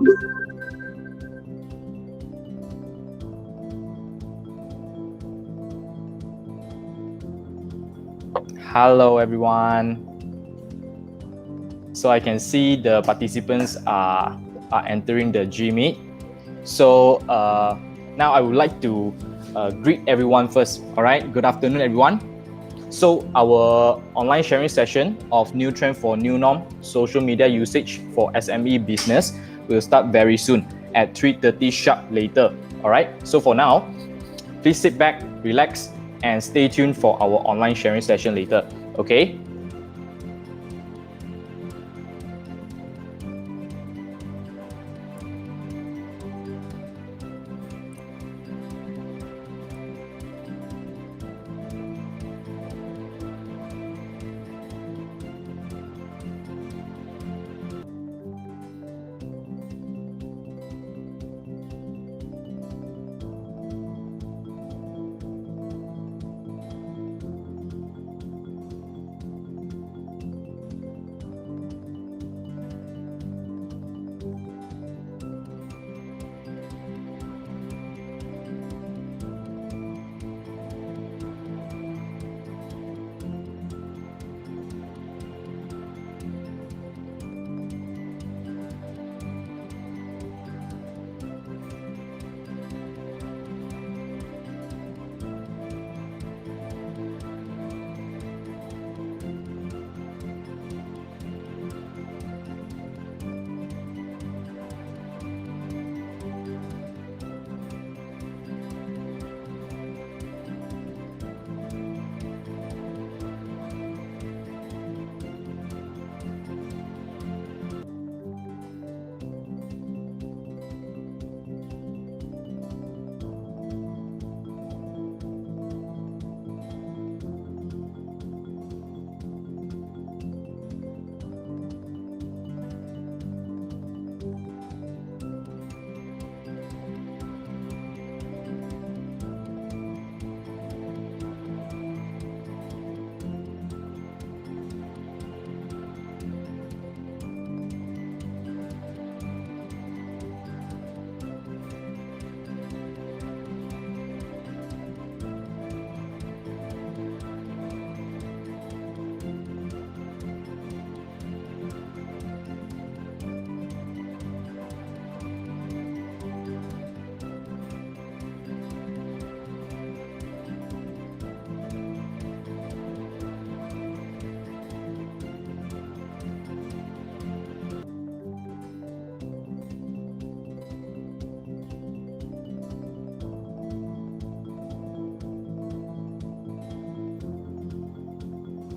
Hello, everyone. So I can see the participants are entering the Gmeet. So now I would like to greet everyone first. All right, good afternoon, everyone. So our online sharing session of New Trend for New Norm Social Media Usage for SME Business will start very soon at 3:30 sharp later. All right. So for now, please sit back, relax, and stay tuned for our online sharing session later. Okay.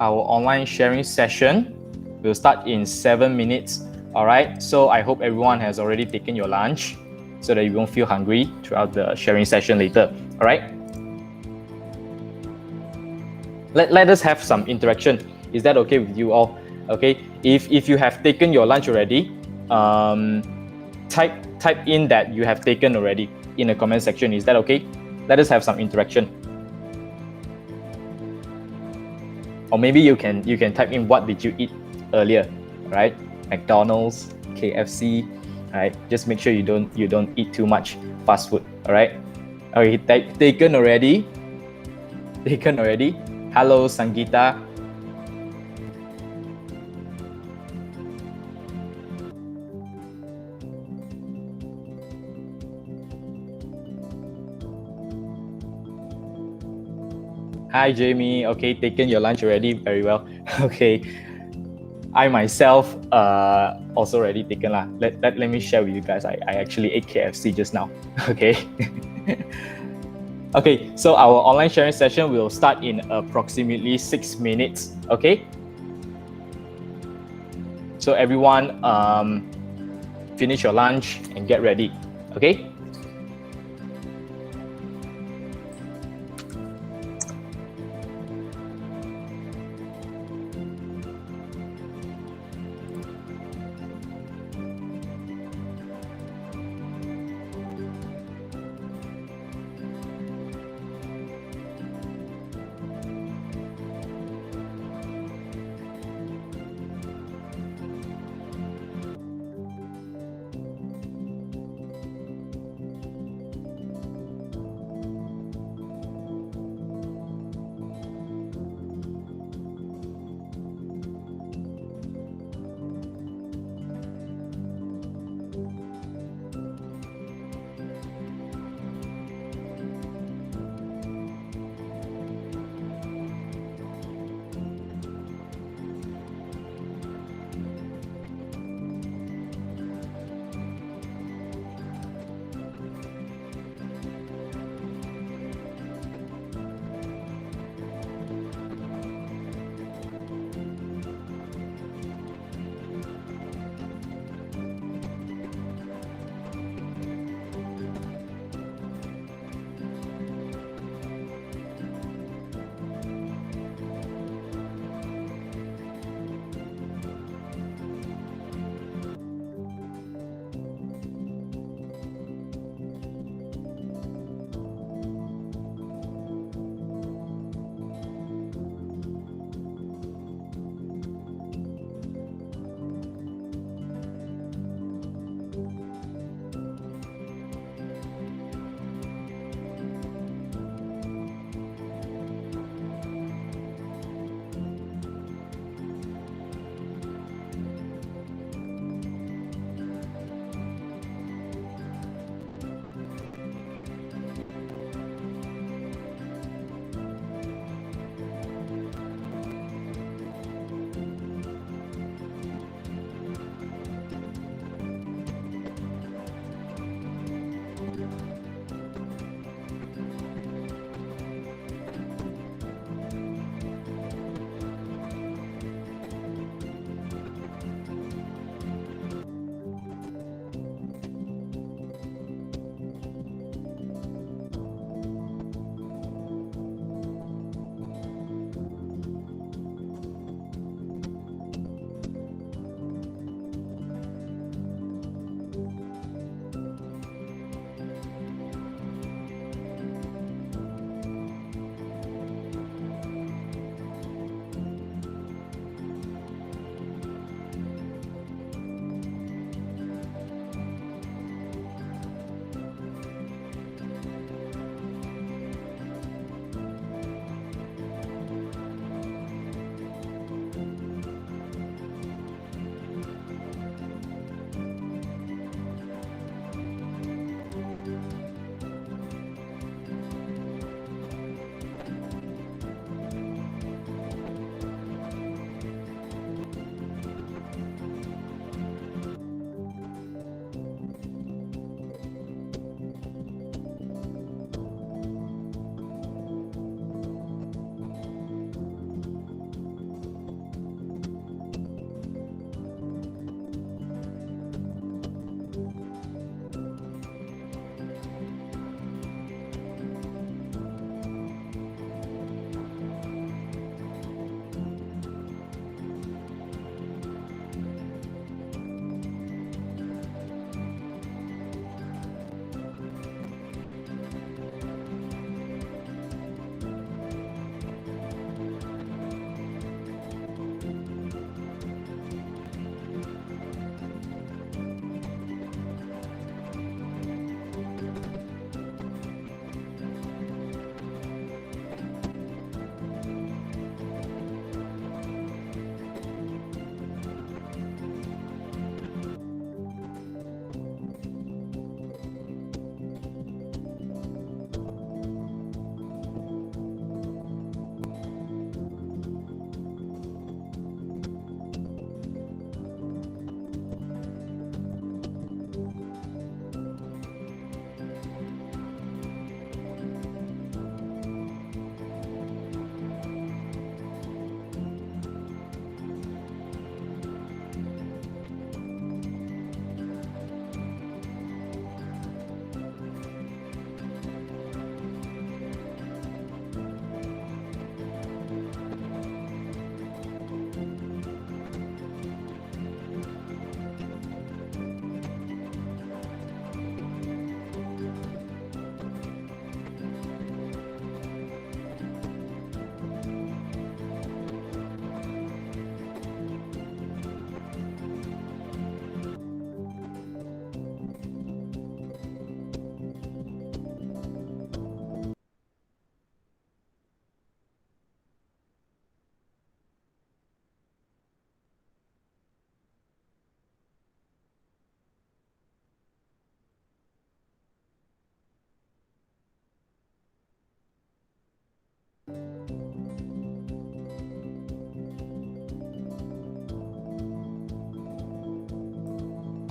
Our online sharing session will start in 7 minutes. All right. So I hope everyone has already taken your lunch so that you won't feel hungry throughout the sharing session later. All right. Let us have some interaction. Is that okay with you all? Okay. If you have taken your lunch already, type in that you have taken already in the comment section. Is that okay? Let us have some interaction. Or maybe you can type in what did you eat earlier, right? McDonald's, KFC, right? Just make sure you don't eat too much fast food, all right? Okay, taken already. Taken already. Hello, Sangeeta. Hi, Jamie. Okay, taken your lunch already. Very well. Okay. I myself also already taken lah. Let me share with you guys. I actually ate KFC just now. Okay. Okay, so our online sharing session will start in approximately 6 minutes. Okay. So everyone, finish your lunch and get ready. Okay.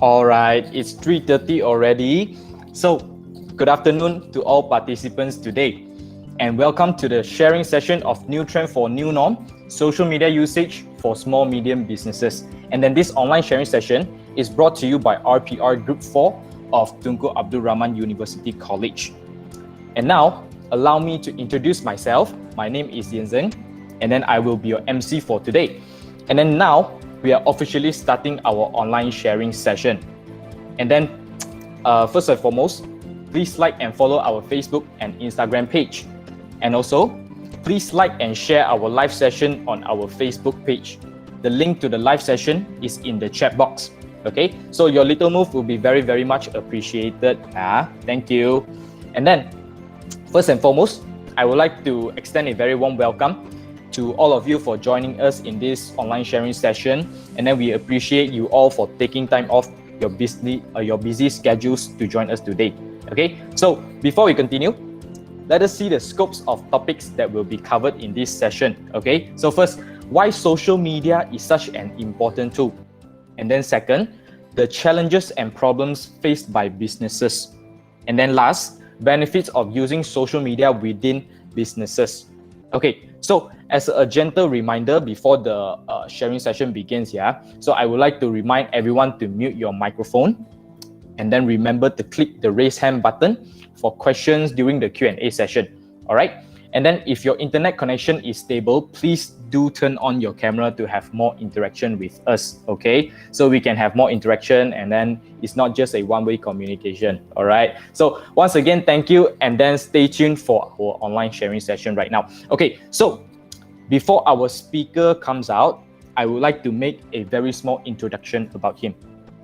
All right, it's 3:30 already. So, good afternoon to all participants today. And welcome to the sharing session of New Trend for New Norm, social media usage for small medium businesses. And then this online sharing session is brought to you by RPR Group 4 of Tunku Abdul Rahman University College. And now, allow me to introduce myself. My name is Yanzhen, and then I will be your MC for today. And then now, we are officially starting our online sharing session. And then, first and foremost, please like and follow our Facebook and Instagram page. And also, please like and share our live session on our Facebook page. The link to the live session is in the chat box. Okay, so your little move will be very, very much appreciated. Thank you. And then, first and foremost, I would like to extend a very warm welcome to all of you for joining us in this online sharing session. And then we appreciate you all for taking time off your busy schedules to join us today. Okay, so before we continue, let us see the scopes of topics that will be covered in this session. Okay, so first, why social media is such an important tool. And then second, the challenges and problems faced by businesses. And then last, benefits of using social media within businesses. Okay, so as a gentle reminder before the sharing session begins, so I would like to remind everyone to mute your microphone, and then remember to click the raise hand button for questions during the Q&A session. All right, and then if your internet connection is stable, please do turn on your camera to have more interaction with us. Okay, so we can have more interaction, and then it's not just a one-way communication. All right, so once again, thank you, and then stay tuned for our online sharing session right now. Okay, so before our speaker comes out, I would like to make a very small introduction about him.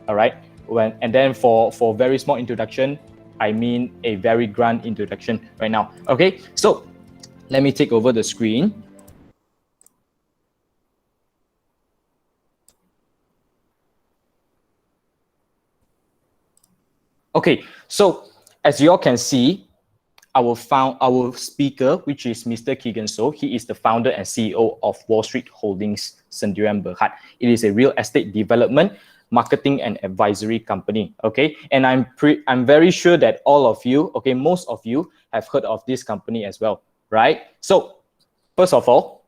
All right, and then for very small introduction, I mean a very grand introduction right now. Okay, so let me take over the screen. Okay, so as you all can see, our speaker, which is Mr. Keegan So, he is the founder and CEO of Wall Street Holdings Sendirian Berhad. It is a real estate development, marketing and advisory company. Okay, and I'm very sure that all of you, okay, most of you have heard of this company as well, right? So first of all,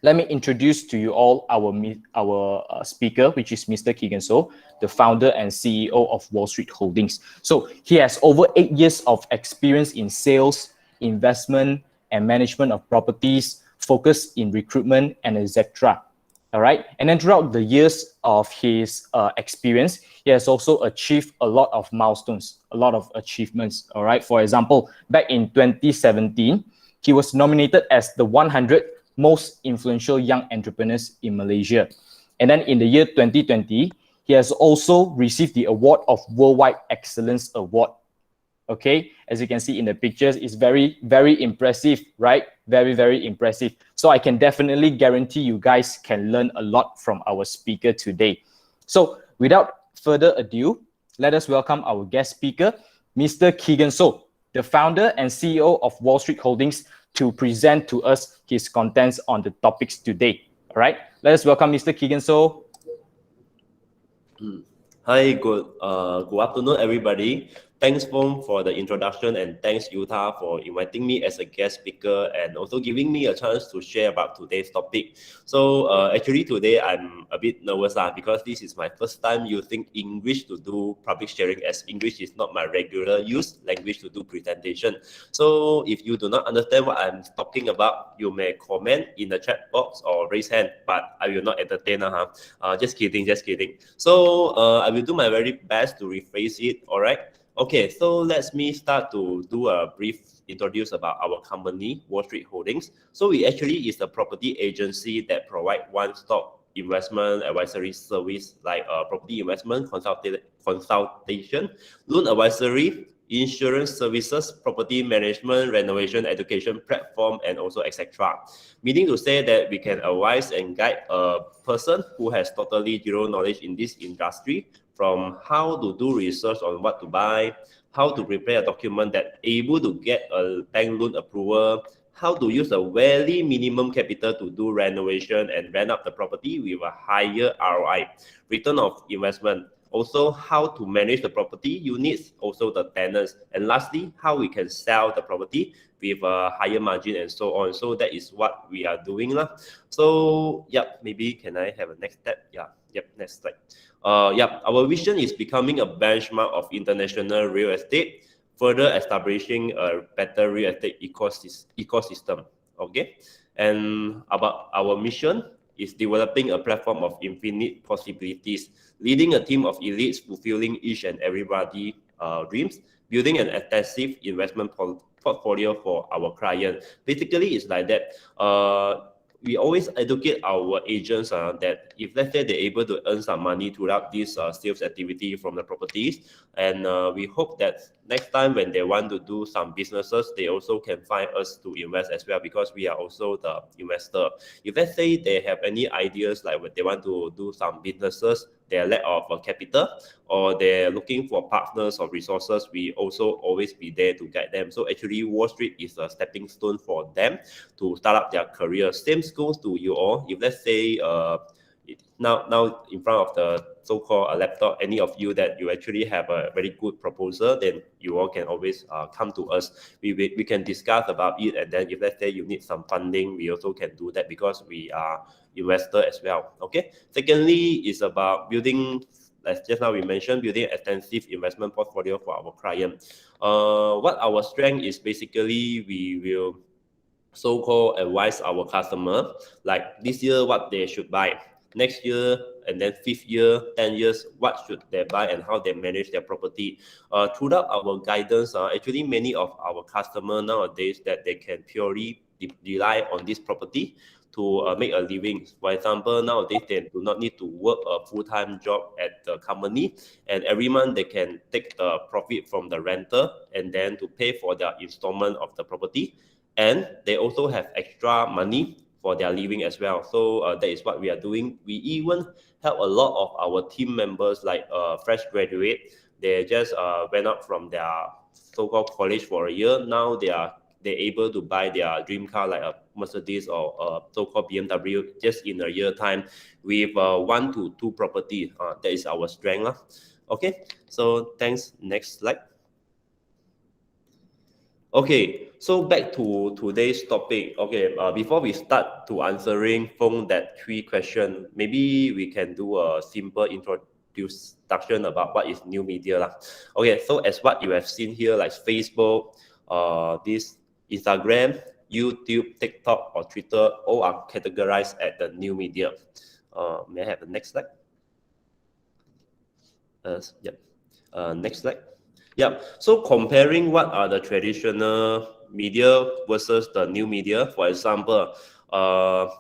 let me introduce to you all our speaker, which is Mr. Keegan So, the founder and CEO of Wall Street Holdings. So he has over 8 years of experience in sales, investment, and management of properties, focused in recruitment and etc. All right, and then throughout the years of his experience, he has also achieved a lot of milestones, a lot of achievements. All right, for example, back in 2017, he was nominated as the 100 most influential young entrepreneurs in Malaysia. And then in the year 2020, he has also received the award of Worldwide Excellence Award. Okay, as you can see in the pictures, it's very, very impressive, right? Very, very impressive. So I can definitely guarantee you guys can learn a lot from our speaker today. So without further ado, let us welcome our guest speaker, Mr. Keegan So, the founder and CEO of Wall Street Holdings, to present to us his contents on the topics today. All right, let us welcome Mr. Keegan So. Hi, good afternoon, everybody. Thanks, Phong, for the introduction, and thanks, Yuta, for inviting me as a guest speaker and also giving me a chance to share about today's topic. So actually today I'm a bit nervous because this is my first time using English to do public sharing, as English is not my regular use language to do presentation. So if you do not understand what I'm talking about, you may comment in the chat box or raise hand, but I will not entertain. Just kidding. So I will do my very best to rephrase it, all right? Okay, so let me start to do a brief introduce about our company, Wall Street Holdings. So we actually is a property agency that provide one-stop investment advisory service like property investment consultation, loan advisory, insurance services, property management, renovation, education platform, and also etc. Meaning to say that we can advise and guide a person who has totally zero knowledge in this industry, from how to do research on what to buy, how to prepare a document that able to get a bank loan approval, how to use a very minimum capital to do renovation and rent out the property with a higher ROI, return of investment. also how to manage the property units, also the tenants, and lastly, how we can sell the property with a higher margin and so on. So that is what we are doing lah. So yeah, maybe can I have a next step? Yeah, yep, next slide. Yeah, our vision is becoming a benchmark of international real estate, further establishing a better real estate ecosystem. Okay, and about our mission is developing a platform of infinite possibilities, leading a team of elites fulfilling each and everybody dreams, building an extensive investment portfolio for our client. Basically, it's like that. We always educate our agents that if let's say they're able to earn some money throughout this sales activity from the properties, and we hope that next time when they want to do some businesses, they also can find us to invest as well, because we are also the investor. If let's say they have any ideas like when they want to do some businesses, they're lack of capital, or they're looking for partners or resources, we also always be there to guide them. So actually, Wall Street is a stepping stone for them to start up their career. Same goes to you all. If let's say now in front of the so-called laptop, any of you that you actually have a very good proposal, then you all can always come to us. We can discuss about it, and then if let's say you need some funding, we also can do that, because we are investor as well. Okay. Secondly, is about building, as just now we mentioned, building extensive investment portfolio for our client. What our strength is, basically we will so-called advise our customer like this year what they should buy, next year, and then 5th year, 10 years, what should they buy and how they manage their property. Throughout our guidance, actually many of our customers nowadays that they can purely rely on this property to make a living. For example, nowadays they do not need to work a full-time job at the company, and every month they can take the profit from the renter and then to pay for their installment of the property, and they also have extra money for their living as well. So that is what we are doing. We even help a lot of our team members, like fresh graduate. They just went out from their so-called college for a year. Now they're able to buy their dream car like a Mercedes or a so-called BMW just in a year time with 1 to 2 property. That is our strength lah. Okay, so thanks. Next slide. Okay, so back to today's topic. Okay, before we start to answering from that 3 questions, maybe we can do a simple introduction about what is new media lah. Okay, so as what you have seen here, like Facebook, this Instagram, YouTube, TikTok, or Twitter, all are categorized at the new media. May I have the next slide? Yep. Next slide. Yeah, so comparing what are the traditional media versus the new media, for example,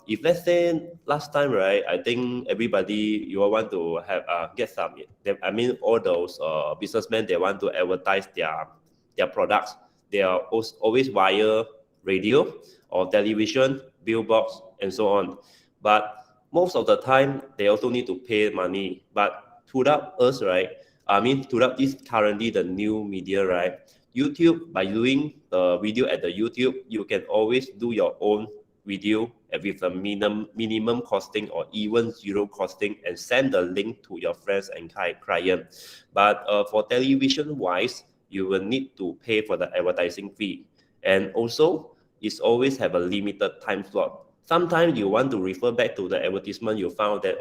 if let's say last time, right, I think everybody, you all want to have get some, I mean, all those businessmen, they want to advertise their products. They are always via radio or television, billboards, and so on. But most of the time, they also need to pay money. But throughout us, right, I mean, throughout this currently the new media, right? YouTube, by doing the video at the YouTube, you can always do your own video with a minimum costing or even zero costing, and send the link to your friends and client. But for television wise, you will need to pay for the advertising fee, and also it's always have a limited time slot. Sometimes you want to refer back to the advertisement, you found that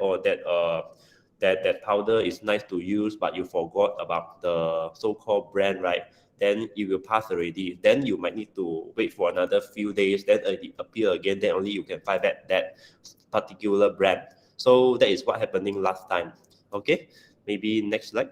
that powder is nice to use, but you forgot about the so-called brand, right? Then it will pass already. Then you might need to wait for another few days, then it appear again, then only you can find that particular brand. So that is what happening last time. Okay, maybe next slide.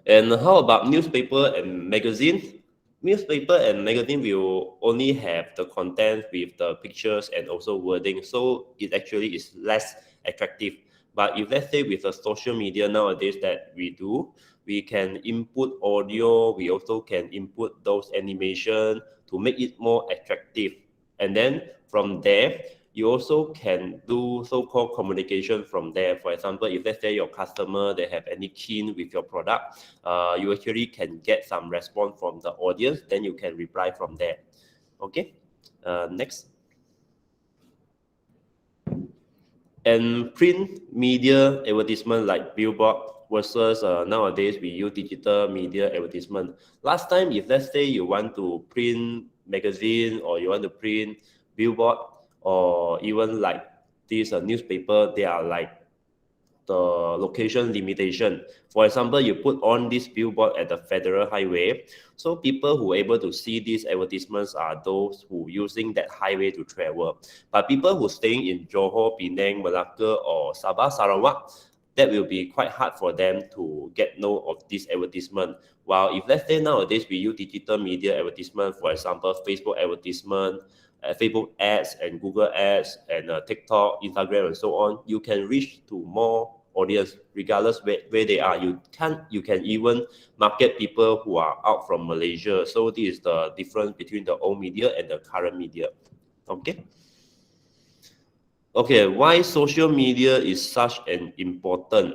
And how about newspaper and magazine? Newspaper and magazine will only have the content with the pictures and also wording, so it actually is less attractive. But if let's say with the social media nowadays that we do, we can input audio, we also can input those animation to make it more attractive. And then from there, you also can do so-called communication from there. For example, if let's say your customer, they have any keen with your product, you actually can get some response from the audience, then you can reply from there. Okay, next. And print media advertisement like billboard versus nowadays we use digital media advertisement. Last time, if let's say you want to print magazine or you want to print billboard or even like this newspaper, they are like the location limitation. For example, you put on this billboard at the federal highway, so people who are able to see these advertisements are those who using that highway to travel. But people who staying in Johor, Penang, Malacca, or Sabah, Sarawak, that will be quite hard for them to get know of this advertisement. While if let's say nowadays we use digital media advertisement, for example, Facebook advertisement, Facebook ads and Google ads and TikTok, Instagram, and so on, you can reach to more audience regardless where they are. You can even market people who are out from Malaysia. So this is the difference between the old media and the current media. Okay. Okay, why social media is such an important?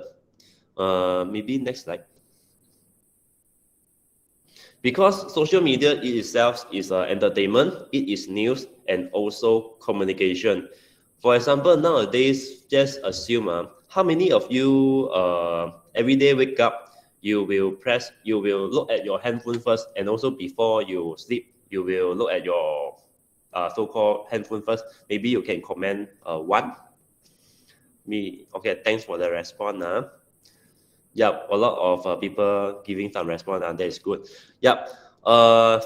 Maybe next slide. Because social media itself is entertainment, it is news and also communication. For example, nowadays, just assume how many of you every day wake up, you will look at your handphone first, and also before you sleep, you will look at your so-called handphone first. Maybe you can comment one. Me, okay, thanks for the response. Yep, a lot of people giving some response, and that is good. Yep,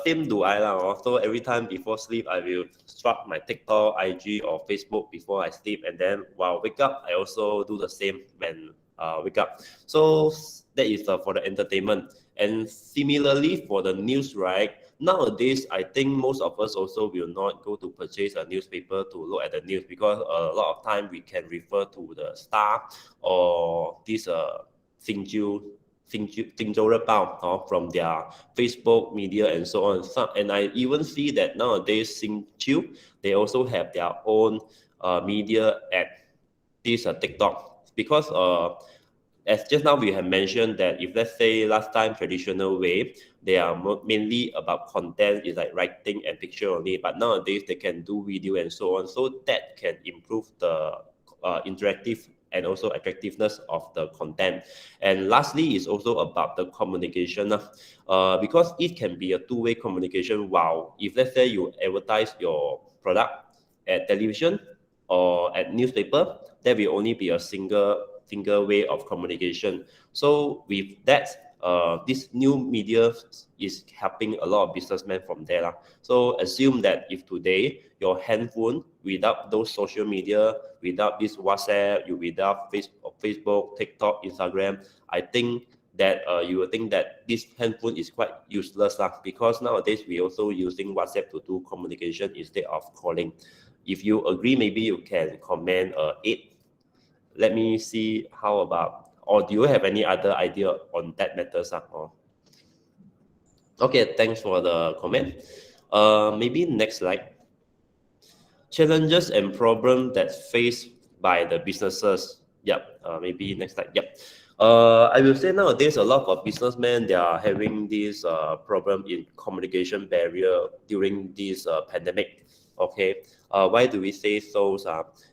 same do I lah. Also, every time before sleep, I will swap my TikTok, IG, or Facebook before I sleep, and then while wake up, I also do the same when wake up. So that is for the entertainment, and similarly for the news, right? Nowadays, I think most of us also will not go to purchase a newspaper to look at the news because a lot of time we can refer to the Star or this 星洲日报 from their Facebook media and so on. And I even see that nowadays 星洲 they also have their own media at this TikTok because as just now we have mentioned that if let's say last time traditional way they are mainly about content is like writing and picture only, but nowadays they can do video and so on, so that can improve the interactive and also attractiveness of the content. And lastly is also about the communication because it can be a two-way communication. While if let's say you advertise your product at television or at newspaper, there will only be a single way of communication. So with that, this new media is helping a lot of businessmen from there. So assume that if today your handphone without those social media, without this WhatsApp, you without Facebook, TikTok, Instagram, I think that you will think that this handphone is quite useless because nowadays we also using WhatsApp to do communication instead of calling. If you agree, maybe you can comment 8. Let me see how about, or do you have any other idea on that matter? Okay, thanks for the comment. Maybe next slide. Challenges and problems that faced by the businesses. Yep, maybe next slide. Yep. I will say nowadays a lot of businessmen they are having this problem in communication barrier during this pandemic. Okay, why do we say so?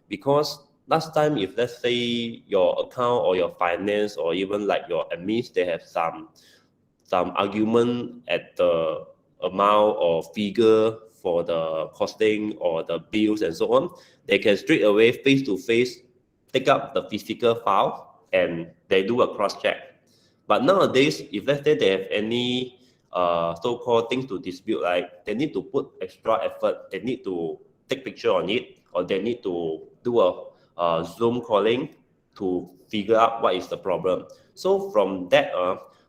Because last time, if let's say your account or your finance or even like your admins, they have some argument at the amount or figure for the costing or the bills and so on, they can straight away face to face take up the physical file and they do a cross check. But nowadays, if let's say they have any so-called things to dispute, like they need to put extra effort, they need to take picture on it, or they need to do a Zoom calling to figure out what is the problem. So from that,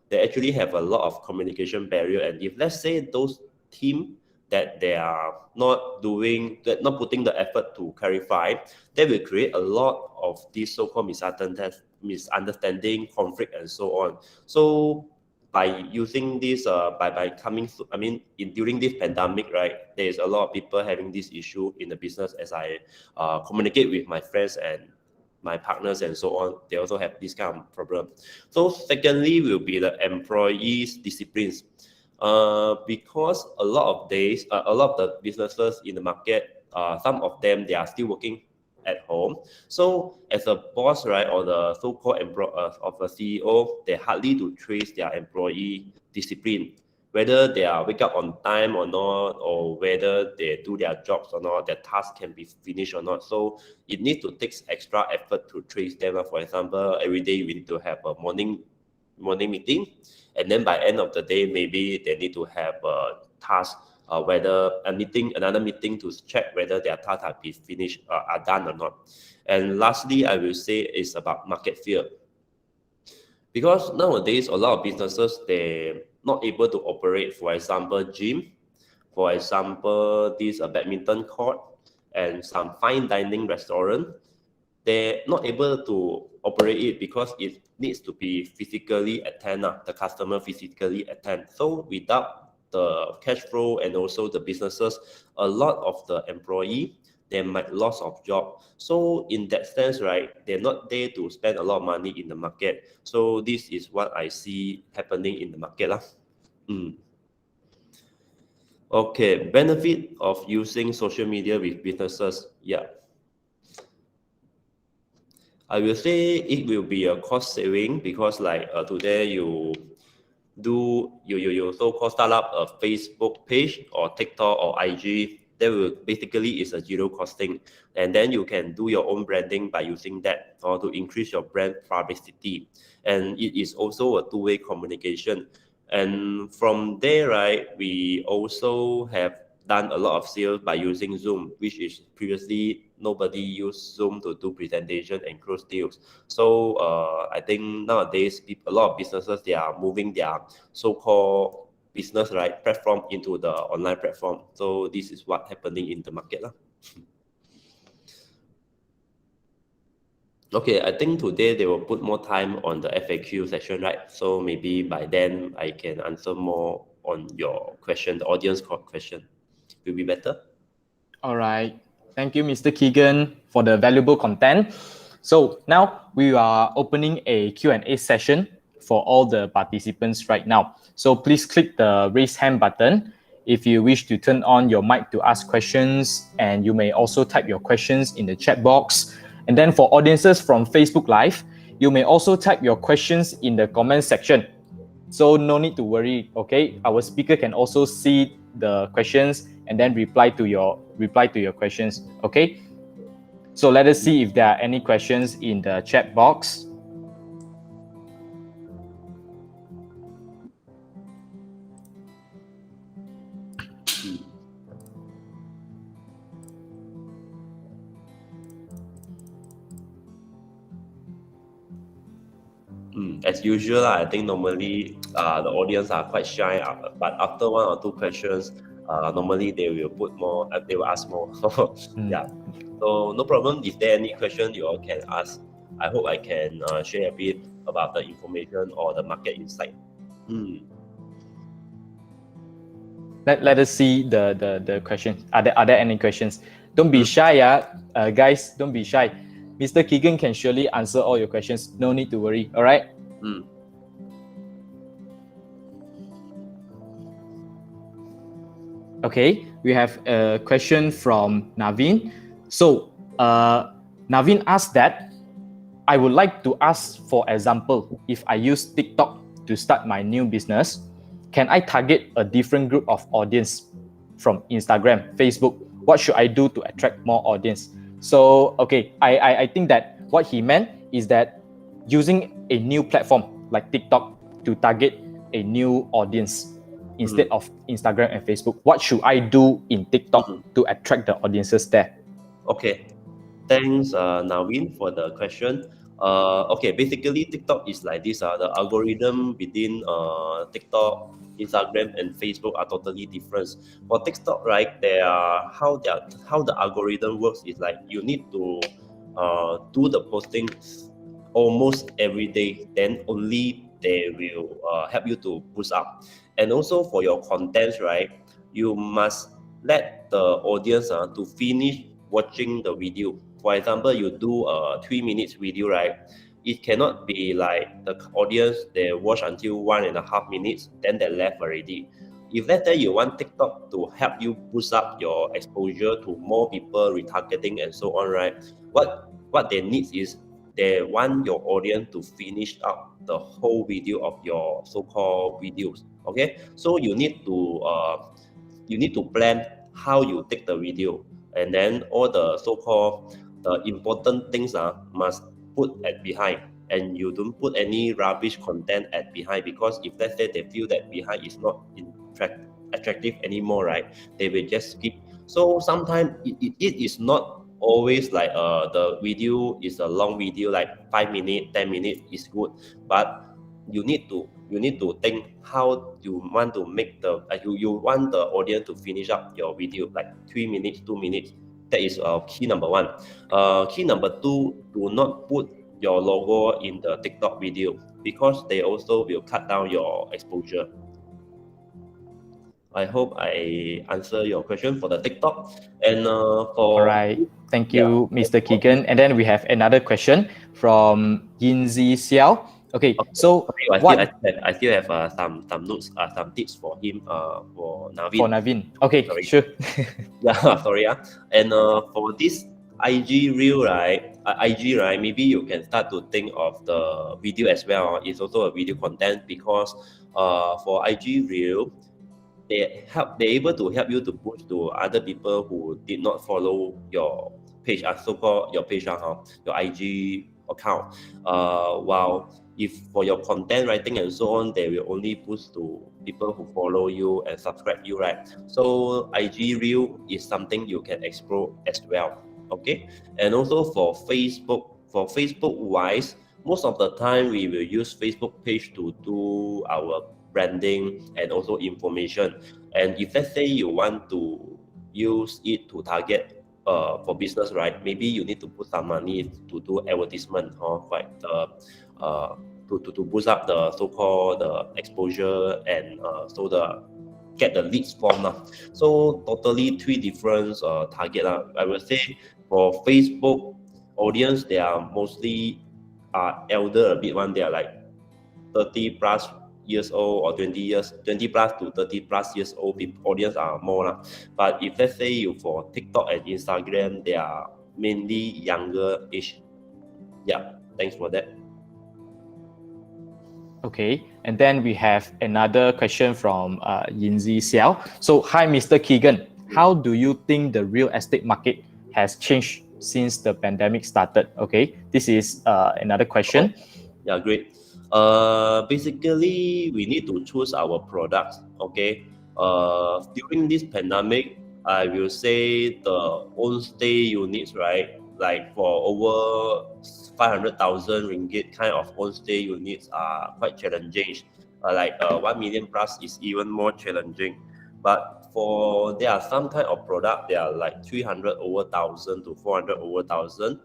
they actually have a lot of communication barrier. And if let's say those team that they are not putting the effort to clarify, they will create a lot of these so-called misunderstanding, conflict, and so on. So by using this, by coming, during this pandemic, right, there is a lot of people having this issue in the business. As I communicate with my friends and my partners and so on, they also have this kind of problem. So secondly will be the employees' disciplines. Because a lot of the businesses in the market, some of them they are still working at home. So as a boss, right, or the so-called of a CEO, they hardly to trace their employee discipline, whether they are wake up on time or not, or whether they do their jobs or not, their task can be finished or not. So it needs to take extra effort to trace them. For example, every day we need to have a morning meeting, and then by end of the day, maybe they need to have a task, whether another meeting to check whether their tasks have been finished, are done or not. And lastly, I will say is about market fear, because nowadays a lot of businesses they not able to operate. For example, gym, for example, this badminton court, and some fine dining restaurant, they're not able to operate it because it needs to be physically attend, the customer physically attend. So without the cash flow and also the businesses, a lot of the employee, they might loss of job. So in that sense, right, they're not there to spend a lot of money in the market. So this is what I see happening in the market lah. Okay, benefit of using social media with businesses. Yeah, I will say it will be a cost saving, because like today you so-called start up a Facebook page or TikTok or IG. That will basically is a zero costing, and then you can do your own branding by using that, or to increase your brand publicity. And it is also a two-way communication. And from there, right, we also have done a lot of sales by using Zoom, which is previously nobody used Zoom to do presentation and close deals. So I think nowadays a lot of businesses, they are moving their so-called business, right, platform into the online platform. So this is what happening in the market lah. Okay, I think today they will put more time on the FAQ session, right? So maybe by then I can answer more on your question, the audience question. Will be better. All right. Thank you, Mr. Keegan, for the valuable content. So now we are opening a Q&A session for all the participants right now. So please click the raise hand button if you wish to turn on your mic to ask questions, and you may also type your questions in the chat box. And then for audiences from Facebook Live, you may also type your questions in the comment section. So no need to worry, okay? Our speaker can also see the questions and then reply to your questions, okay? So let us see if there are any questions in the chat box. As usual, I think normally the audience are quite shy, but after one or two questions, normally they will put more, they will ask more. Yeah, so no problem. If there any question, you all can ask. I hope I can share a bit about the information or the market insight. Let us see the questions. Are there any questions? Don't be shy, guys. Don't be shy. Mr. Keegan can surely answer all your questions. No need to worry. All right. Okay, we have a question from Naveen. So Naveen asked that I would like to ask, for example, if I use TikTok to start my new business, can I target a different group of audience from Instagram, Facebook? What should I do to attract more audience? So, okay, I think that what he meant is that using a new platform like TikTok to target a new audience instead of Instagram and Facebook. What should I do in TikTok to attract the audiences there? Okay, thanks Naveen for the question. Okay, basically TikTok is like this. The algorithm within TikTok, Instagram, and Facebook are totally different. For TikTok, right, how the algorithm works is like you need to do the posting almost every day. Then only they will help you to boost up. And also for your contents, right, you must let the audience to finish watching the video. For example, you do a 3 minutes video, right? It cannot be like the audience, they watch until 1.5 minutes, then they left already. if let's say you want TikTok to help you boost up your exposure to more people, retargeting and so on, right? What they need is they want your audience to finish up the whole video of your so-called videos. Okay, so you need to plan how you take the video, and then all the so-called the important things must put at behind, and you don't put any rubbish content at behind, because if let's say they feel that behind is not attractive anymore, right, they will just skip. So sometimes it is not always like the video is a long video like 5 minutes 10 minutes is good, but you need to think how you want to make the you want the audience to finish up your video like 3 minutes 2 minutes. That is key number one. Key number two, do not put your logo in the TikTok video, because they also will cut down your exposure. I hope I answer your question for the TikTok. And All for right. Thank yeah, you, Mr. Keegan. And then we have another question from Yinzi Xiao. Okay, so I still have some notes, some tips for him, for Navin. for Navin. Okay, Sorry. sure. Yeah, sorry. And for this IG reel, right? IG, right? Maybe you can start to think of the video as well. It's also a video content, because for IG reel, they're able to help you to push to other people who did not follow your page, so-called your page, your IG account. While if for your content writing and so on, they will only push to people who follow you and subscribe you, right? So IG reel is something you can explore as well. Okay, and also for Facebook wise, most of the time we will use Facebook page to do our branding and also information. And if let's say you want to use it to target for business, right? Maybe you need to put some money to do advertisement, or like the to boost up the so-called the exposure, and so the get the leads form. So totally three different target. I would say for Facebook audience, they are mostly elder a bit one. They are like 30 plus years old, or 20 plus to 30 plus years old people, audience are more. But if let's say you for TikTok and Instagram, they are mainly younger age. Yeah, thanks for that. Okay, and then we have another question from Yinzi Xiao. So, hi, Mr. Keegan. How do you think the real estate market has changed since the pandemic started? Okay, this is another question. Yeah, great. Basically, we need to choose our products. Okay. During this pandemic, I will say the own stay units, right? Like for over 500,000 ringgit kind of own stay units are quite challenging. 1 million plus is even more challenging. But for there are some kind of product, they are like 300 over thousand to 400 over thousand.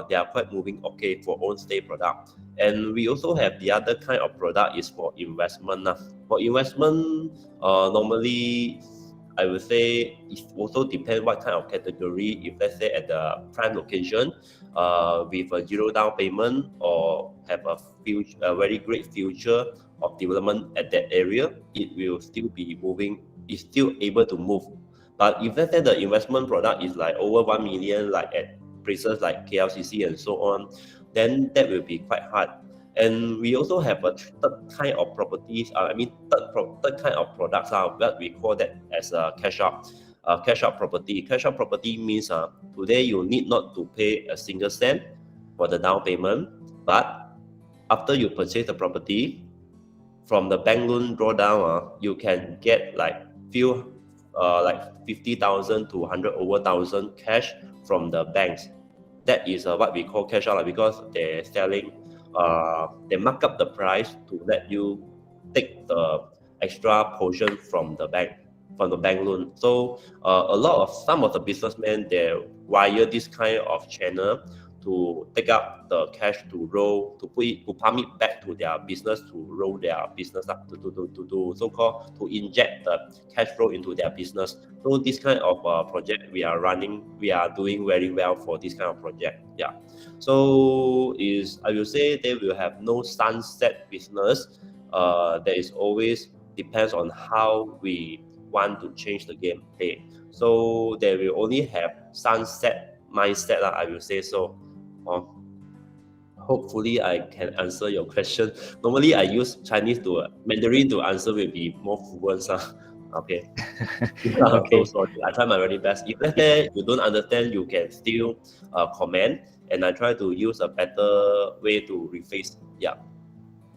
They are quite moving okay for own stay product. And we also have the other kind of product is for investment. For investment, normally I would say it also depends what kind of category. If let's say at the prime location, with a zero down payment, or have a very great future of development at that area, it will still be moving. It's still able to move. But if let's say the investment product is like over 1 million, like at places like KLCC and so on, then that will be quite hard. And we also have a third kind of properties. Third kind of products are what we call that as a cash out. Cash out property. Cash out property means today you need not to pay a single cent for the down payment, but after you purchase the property, from the bank loan drawdown, you can get like 50,000 to 100 over thousand cash from the banks. That is what we call cash out, because they're selling. They mark up the price to let you take the extra portion from the bank loan. So some of the businessmen, they wire this kind of channel to take up the cash to pump it back to their business, to roll their business up, to so-called to inject the cash flow into their business. So this kind of project we are doing very well for this kind of project. Yeah. So I will say they will have no sunset business. There is always depends on how we want to change the gameplay. So they will only have sunset mindset, I will say so. Hopefully I can answer your question. Normally I use Chinese to Mandarin to answer will be more fluent. Okay. So Okay. sorry. I try my very best. If let's say you don't understand, you can still comment, and I try to use a better way to rephrase. Yeah.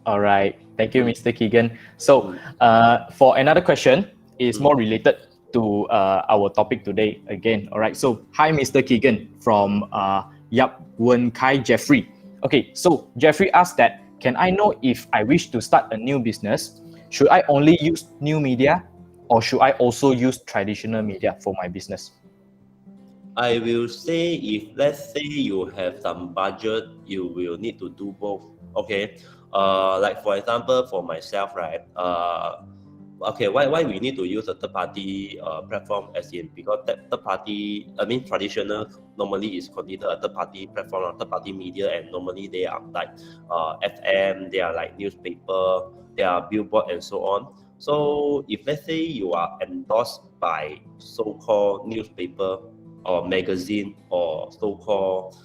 All right. Thank you, Mm, Mr. Keegan. So, mm, for another question, is mm. more related to our topic today again. All right. So, hi, Mr. Keegan from Yap Wen Kai Jeffrey. Okay. So, Jeffrey asked that, can I know if I wish to start a new business, should I only use new media or should I also use traditional media for my business? I will say if let's say you have some budget, you will need to do both. Okay. Like for example, for myself, right? Okay, why we need to use a third party platform as in because that third party, I mean traditional normally is considered a third party platform or third party media, and normally they are like FM, they are like newspaper, they are billboard and so on. So if let's say you are endorsed by so-called newspaper or magazine or so-called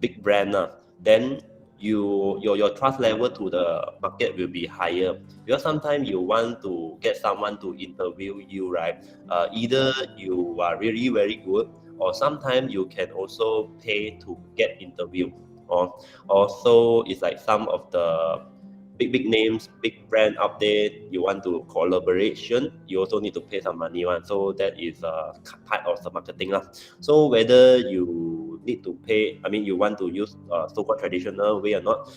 big brand, then your trust level to the market will be higher because sometimes you want to get someone to interview you, right? Either you are really very good, or sometimes you can also pay to get interviewed. Or also, it's like some of the big names, big brand out there. You want to collaboration, you also need to pay some money one. So that is part of the marketing lah. So whether you need to pay, I mean, you want to use so-called traditional way or not,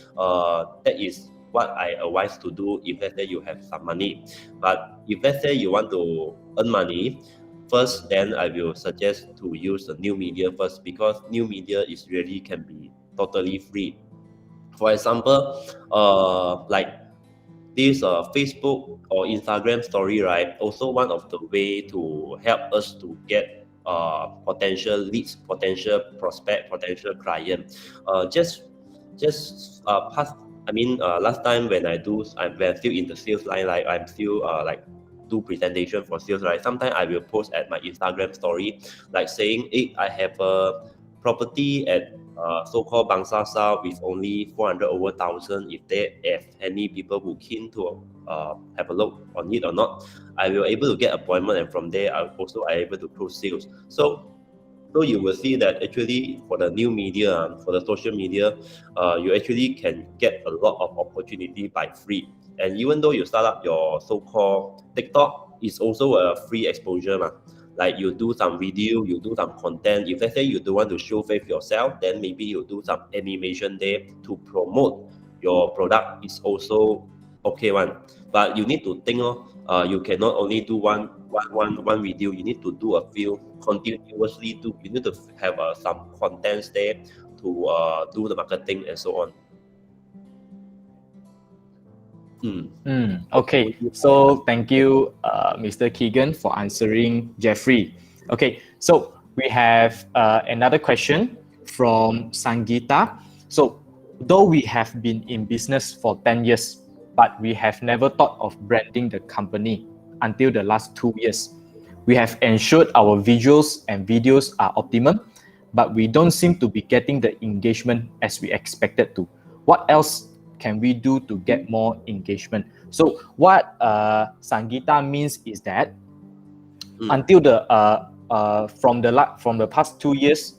that is what I advise to do if let's say you have some money. But if let's say you want to earn money, first, then I will suggest to use the new media first because new media is really can be totally free. For example, like this Facebook or Instagram story, right? Also one of the way to help us to get potential leads, potential prospect, potential client. Just past. I mean, last time when I'm still in the sales line, like I'm still like do presentation for sales, right? Sometimes I will post at my Instagram story, like saying, "Hey, I have a property at so-called Bangsa South with only 400 over thousand. If they have any people who keen to have a look on it or not, I will able to get appointment, and from there I also are able to close sales. So you will see that actually for the new media, for the social media, you actually can get a lot of opportunity by free. And even though you start up your so-called TikTok, it's also a free exposure. Like you do some video, you do some content. If let's say you don't want to show face yourself, then maybe you do some animation there to promote your product. It's also okay one. But you need to think, you cannot only do one video. You need to do a few continuously. You need to have some contents there to do the marketing and so on. Okay, so thank you, Mr. Keegan, for answering Jeffrey. Okay, so we have another question from Sangita. So, though we have been in business for 10 years, but we have never thought of branding the company until the last 2 years. We have ensured our visuals and videos are optimum, but we don't seem to be getting the engagement as we expected to. What else can we do to get more engagement? So what Sangita means is that until from the past 2 years,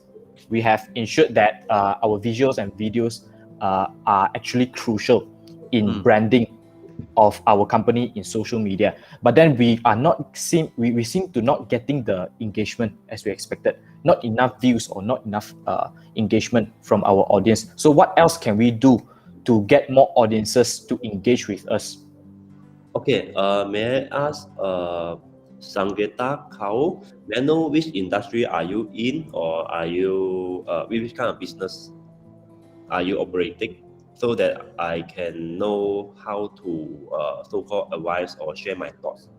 we have ensured that our visuals and videos are actually crucial in branding of our company in social media. But then we seem to not getting the engagement as we expected. Not enough views or not enough engagement from our audience. So what else can we do to get more audiences to engage with us? Okay, may I ask, Sanggeta Kau, may I know which industry are you in, or are you, which kind of business are you operating, so that I can know how to so-called advise or share my thoughts.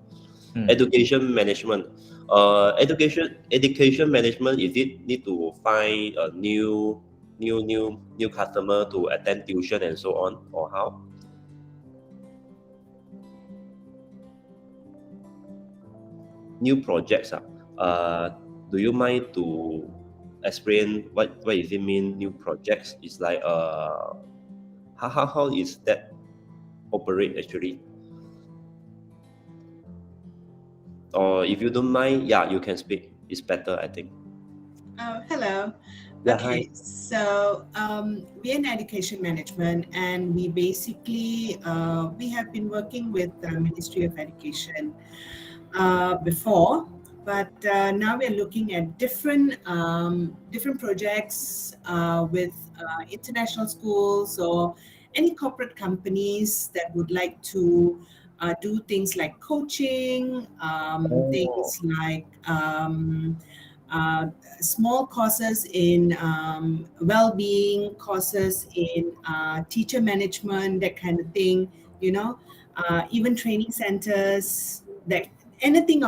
Education management. Education management, is it need to find a new customer to attend tuition and so on, or how? new projects. Do you mind to explain what does it mean new projects? It's like how is that operate actually? Or if you don't mind, yeah, you can speak. It's better, I think. Oh, hello. Yeah, hi. Okay, so we're in education management, and we basically we have been working with the Ministry of Education before, but now we're looking at different projects with international schools or any corporate companies that would like to do things like coaching, Oh, things like uh, small courses in well-being, courses in teacher management, that kind of thing. You know, even training centers, that anything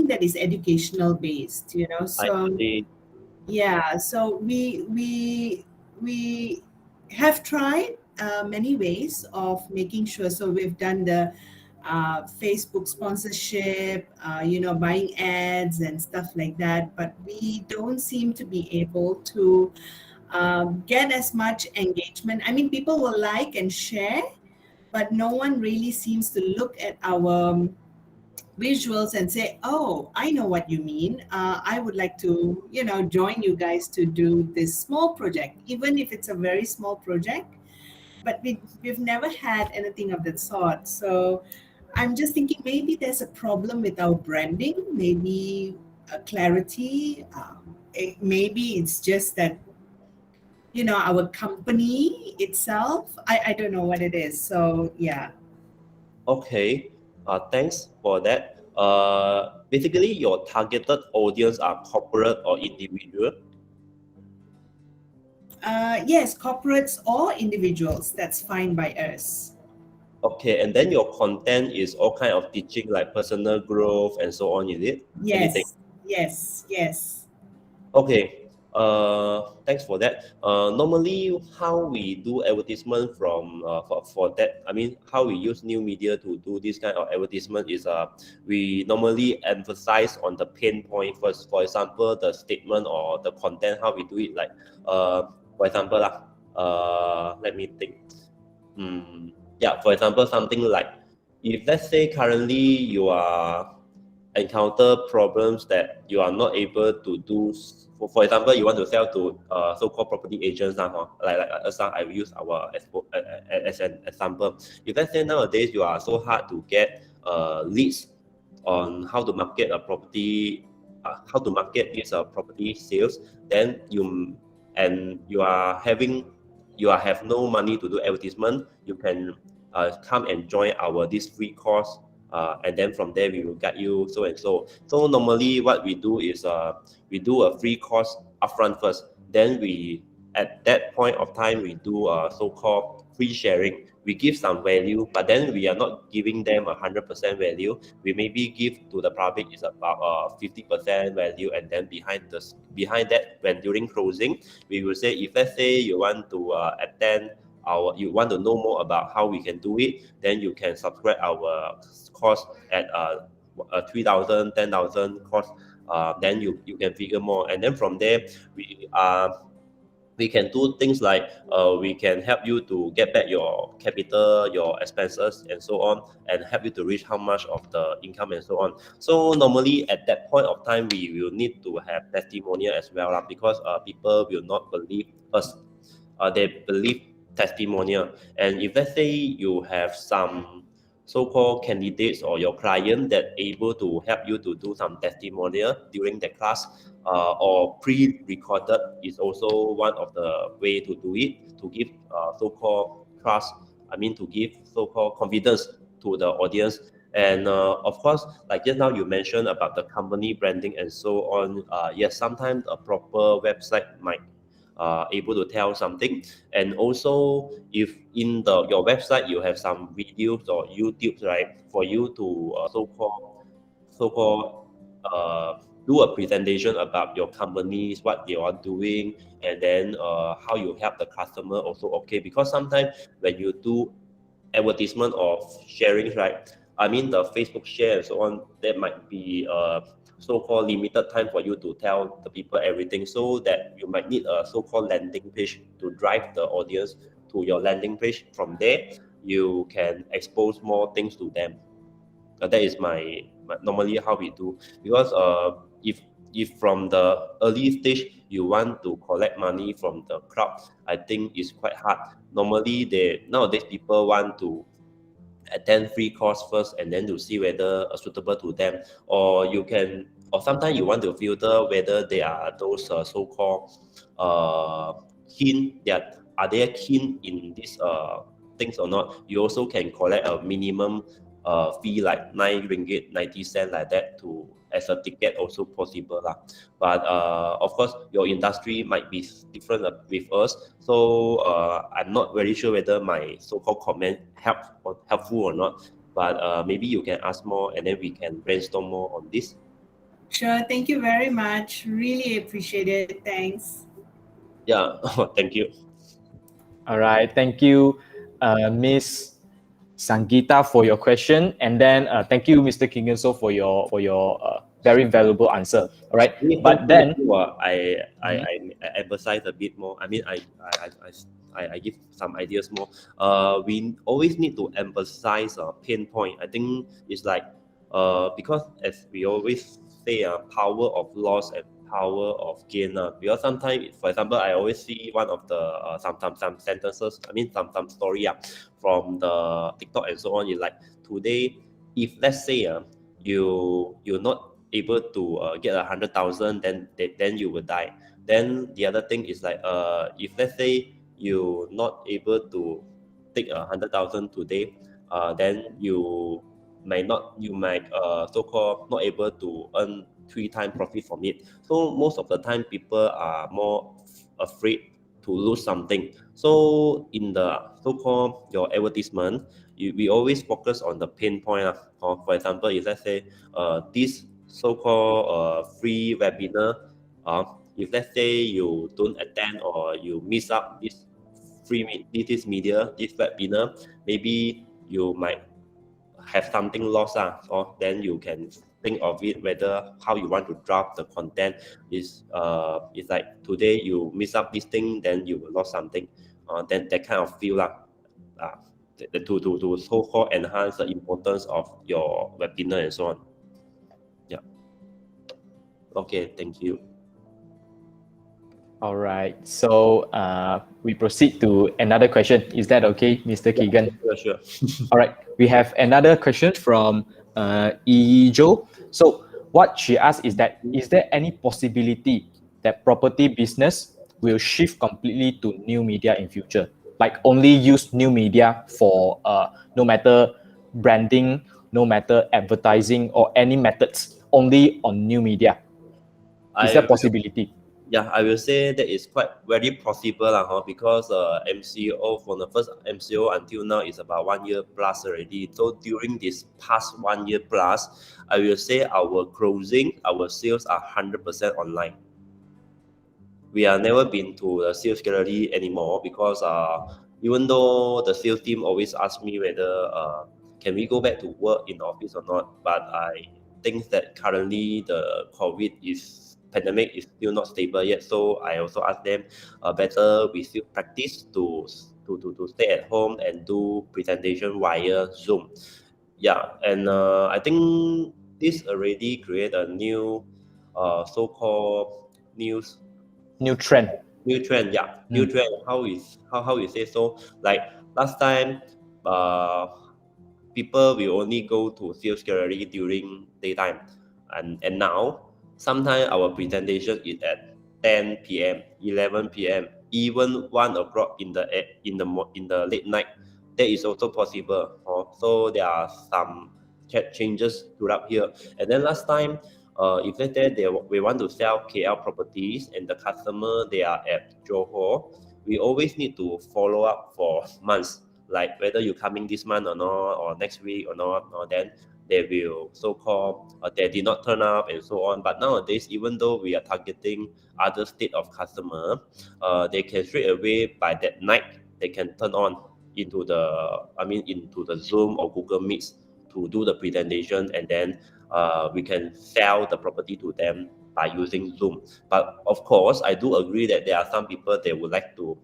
that is educational based. I So see. yeah, so we have tried many ways of making sure. So we've done the Facebook sponsorship, buying ads and stuff like that, but we don't seem to be able to get as much engagement. I mean, people will like and share, but no one really seems to look at our visuals and say, "Oh, I know what you mean. I would like to, join you guys to do this small project, even if it's a very small project." But we've never had anything of that sort. So I'm just thinking maybe there's a problem with our branding, maybe a clarity. Maybe it's just that our company itself. I don't know what it is. So yeah. Okay. Thanks for that. Basically, your targeted audience are corporate or individual. Yes, corporates or individuals. That's fine by us. Okay, and then your content is all kind of teaching like personal growth and so on, is it? Anything? Yes, yes, yes. Okay. Thanks for that. Normally, how we do advertisement for that, I mean, how we use new media to do this kind of advertisement is we normally emphasize on the pain point first. For example, the statement or the content, how we do it. Like, for example, let me think. Yeah, for example, something like if let's say currently you are encounter problems that you are not able to do. For example, you want to sell to so-called property agents now, as I will use our as an example. If let's say nowadays you are so hard to get leads on how to market a property, how to market this property sales, then you are having you are have no money to do advertisement, you can come and join our this free course, and then from there we will guide you so and so. So normally what we do is we do a free course upfront first. Then we at that point of time we do so-called free sharing. We give some value, but then we are not giving them 100% value. We maybe give to the public is about 50% value, and then behind that, when during closing, we will say if let's say you want to attend you want to know more about how we can do it, then you can subscribe our course at 3,000, 10,000 course. Then you can figure more, and then from there we we can do things like we can help you to get back your capital, your expenses, and so on, and help you to reach how much of the income and so on. So normally at that point of time, we will need to have testimonial as well, lah, because people will not believe us. They believe testimonial. And if let's say you have some so-called candidates or your client that able to help you to do some testimonial during the class, or pre-recorded is also one of the way to do it, to give so-called trust, I mean to give so-called confidence to the audience. And of course, like just now you mentioned about the company branding and so on, yes, sometimes a proper website might able to tell something. And also if in the your website you have some videos or YouTube, right, for you to so-called do a presentation about your companies, what they are doing, and then how you help the customer also okay. Because sometimes when you do advertisement of sharing, right, I mean the Facebook share and so on, that might be so-called limited time for you to tell the people everything, so that you might need a so-called landing page to drive the audience to your landing page. From there, you can expose more things to them. That is my normally how we do, because if from the early stage you want to collect money from the crowd, I think it's quite hard. Normally, they nowadays people want to attend free course first and then to see whether suitable to them, or you can, or sometimes you want to filter whether they are those so-called uh, keen, that are they keen in this things or not. You also can collect a minimum fee like 9 ringgit 90 cent, like that, to as a ticket also possible lah. But of course your industry might be different with us, so I'm not very sure whether my so-called comment helpful or not, but maybe you can ask more and then we can brainstorm more on this. Sure. Thank you very much. Really appreciate it. Thanks. Yeah. Thank you. All right. Thank you, Miss Sangita, for your question, and then thank you, Mr. Kingenso, for your very valuable answer. All right. But then, I emphasize a bit more. I mean, I give some ideas more. We always need to emphasize a pain point. I think it's like because as we always say, power of loss and power of gain. Because sometimes, for example, I always see one of the some sentences. I mean, some story from the TikTok and so on. Is like, today, if let's say you're not able to get 100,000, then you will die. Then the other thing is like, if let's say you're not able to take 100,000 today, then you might so-called not able to earn 3 times profit from it. So most of the time people are more afraid to lose something. So in the so-called your advertisement, we always focus on the pain point. Or for example, if let's say this so-called free webinar, if let's say you don't attend or you miss out this this media, this webinar, maybe you might have something lost, or then you can think of it whether how you want to drop the content. Is it's like today you miss up this thing, then you will lose something. Then that kind of feel to so-called enhance the importance of your webinar and so on. Yeah. Okay, thank you. all right. So we proceed to another question. Is that okay, Mr. Keegan? Sure. All right. We have another question from Jo. So what she asked is that, is there any possibility that property business will shift completely to new media in future? Like only use new media for no matter branding, no matter advertising or any methods, only on new media. Is there possibility? Yeah, I will say that is quite very possible because MCO, from the first MCO until now, is about 1 year plus already. So during this past 1 year plus, I will say our sales are 100% online. We are never been to the sales gallery anymore, because even though the sales team always ask me whether can we go back to work in the office or not, but I think that currently the pandemic is still not stable yet. So I also ask them, better we still practice to stay at home and do presentation via Zoom. Yeah, and I think this already create a new so-called New trend. new trend. Yeah, new trend. How you say so? Like last time, people will only go to sales gallery during daytime, and now sometimes our presentation is at 10 p.m., 11 p.m., even 1 o'clock in the late night. That is also possible. So there are some changes throughout here. And then last time, if let's say we want to sell KL properties and the customer they are at Johor, we always need to follow up for months, like whether you coming this month or not, or next week or not, or then they will so-called they did not turn up and so on. But nowadays, even though we are targeting other state of customer, they can straight away by that night they can turn on into the Zoom or Google Meets do the presentation, and then we can sell the property to them by using Zoom. But of course, I do agree that there are some people they would like to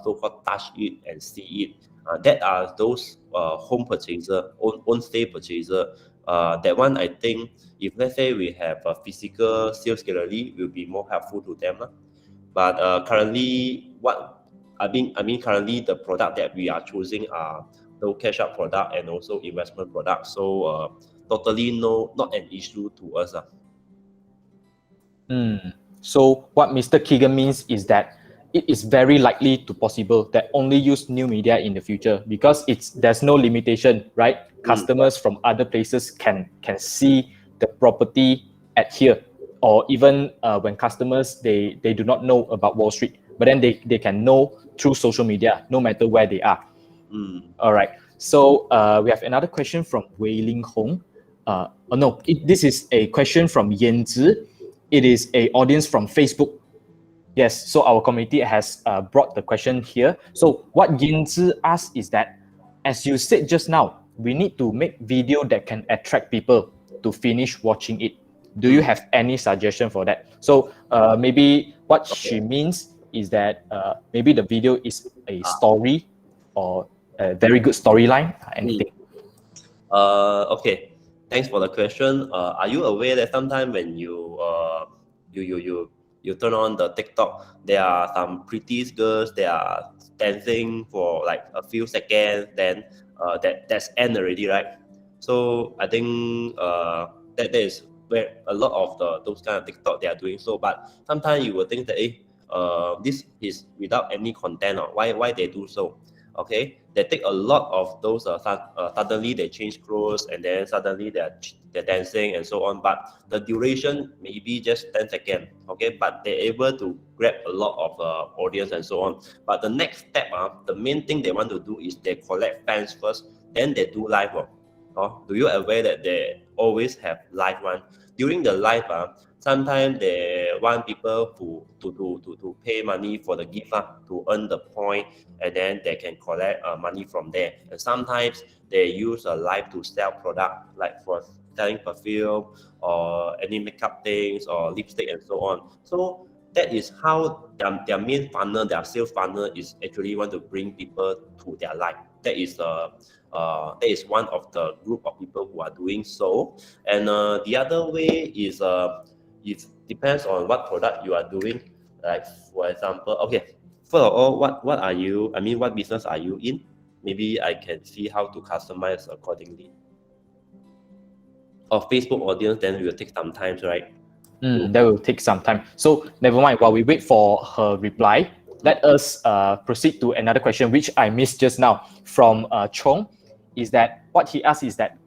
so-called touch it and see it. That are those home purchaser, own stay purchaser. That one, I think, if let's say we have a physical sales gallery, will be more helpful to them. But currently, currently the product that we are choosing are no cash out product and also investment product. So totally not an issue to us. So what Mr. Keegan means is that it is very likely to possible that only use new media in the future because there's no limitation, right? Customers from other places can see the property at here, or even when customers they do not know about Wall Street, but then they can know through social media no matter where they are. All right. So we have another question from Wei Ling Hong. This is a question from Yan Zi. It is an audience from Facebook. Yes, so our community has brought the question here. So what Yin Zi asked is that, as you said just now, we need to make video that can attract people to finish watching it. Do you have any suggestion for that? So maybe what she means is that maybe the video is a story or a very good storyline, anything. Okay. Thanks for the question. Are you aware that sometimes when you turn on the TikTok, there are some pretty girls, they are dancing for like a few seconds, then that's end already, right? So I think that is where a lot of those kind of TikTok they are doing so. But sometimes you will think that this is without any content, or why they do so? Okay, they take a lot of those suddenly they change clothes and then suddenly they're dancing and so on, but the duration maybe just 10 seconds. Okay, but they're able to grab a lot of audience and so on. But the next step, the main thing they want to do is they collect fans first, then they do live. Do you aware that they always have live one? During the live, sometimes they want people to pay money for the gift to earn the point, and then they can collect money from there. And sometimes they use a live to sell product, like for selling perfume or any makeup things or lipstick and so on. So that is how their main funnel, their sales funnel is actually want to bring people to their life. That is one of the group of people who are doing so. And the other way is it depends on what product you are doing. Like for example, okay, first of all, what are you? I mean, what business are you in? Maybe I can see how to customize accordingly. Or Facebook audience, then it will take some time, right? That will take some time. So never mind. While we wait for her reply, let us proceed to another question, which I missed just now from Chong. Is that what he asked is that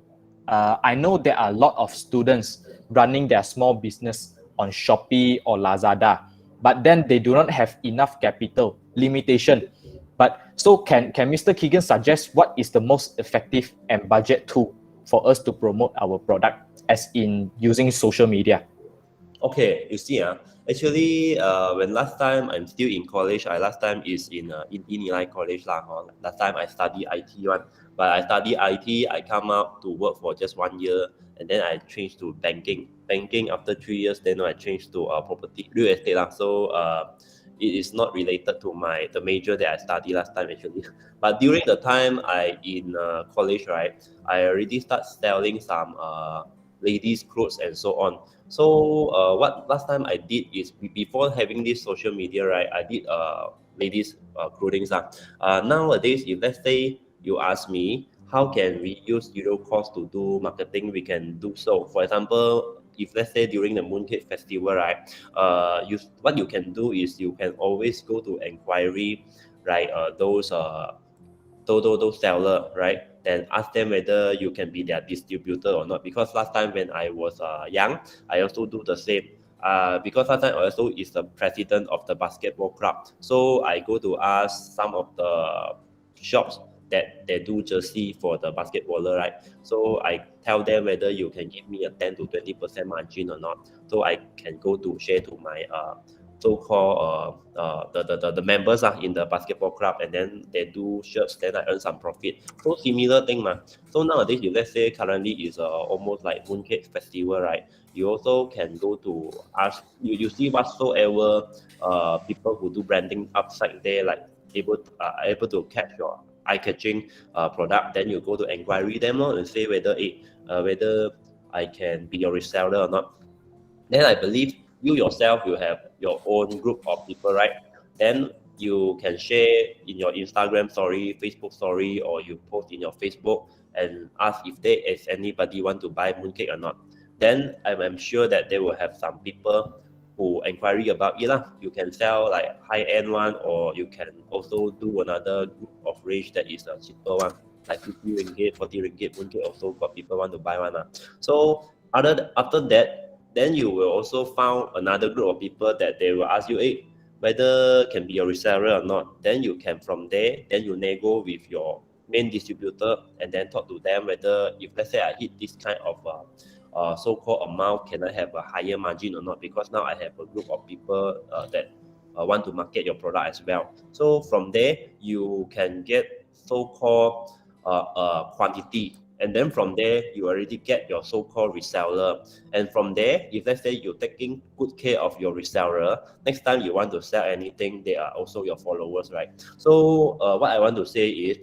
I know there are a lot of students running their small business on Shopee or Lazada, but then they do not have enough capital limitation. But so can Mr. Keegan suggest what is the most effective and budget tool for us to promote our product, as in using social media? Okay, you see, actually, when last time I'm still in college, last time is in Illinois College lah. Last time I study IT one, but I study IT, I come out to work for just 1 year, and then I changed to banking. Banking after 3 years, then I changed to property, real estate lah. So it is not related to the major that I studied last time actually. But during the time I in college, right, I already start selling some ladies' clothes and so on. So what last time I did is before having this social media, right, I did ladies clothing. Nowadays, if let's say you ask me, how can we use zero cost to do marketing? We can do so. For example, if let's say during the Mooncake Festival, right, what you can do is you can always go to inquiry, right, those seller, right, then ask them whether you can be their distributor or not. Because last time when I was young, I also do the same. Because last time I also is the president of the basketball club, so I go to ask some of the shops that they do jersey for the basketballer, right? So I tell them whether you can give me a 10 to 20% margin or not, so I can go to share to my so-called the members are in the basketball club, and then they do shirts, then I earn some profit. So similar thing, ma. So nowadays, if let's say currently is almost like Mooncake Festival, right? You also can go to ask, you see whatsoever people who do branding upside there, like able to catch your eye-catching product, then you go to inquiry them and say whether I can be your reseller or not. Then I believe you yourself you have your own group of people, right? Then you can share in your Instagram story, Facebook story, or you post in your Facebook and ask if there is anybody want to buy mooncake or not. Then I'm sure that they will have some people who inquiry about it lah. You can sell like high end one, or you can also do another group of range that is a cheaper one, like 50 ringgit, 40 ringgit mooncake. Also got people want to buy one lah. So after that, then you will also found another group of people that they will ask you, hey, whether can be a reseller or not. Then you can from there, then you nego with your main distributor and then talk to them whether if let's say I hit this kind of so-called amount, can I have a higher margin or not? Because now I have a group of people that want to market your product as well. So from there, you can get so-called quantity. And then from there, you already get your so-called reseller. And from there, if let's say you're taking good care of your reseller, next time you want to sell anything, they are also your followers, right? So what I want to say is,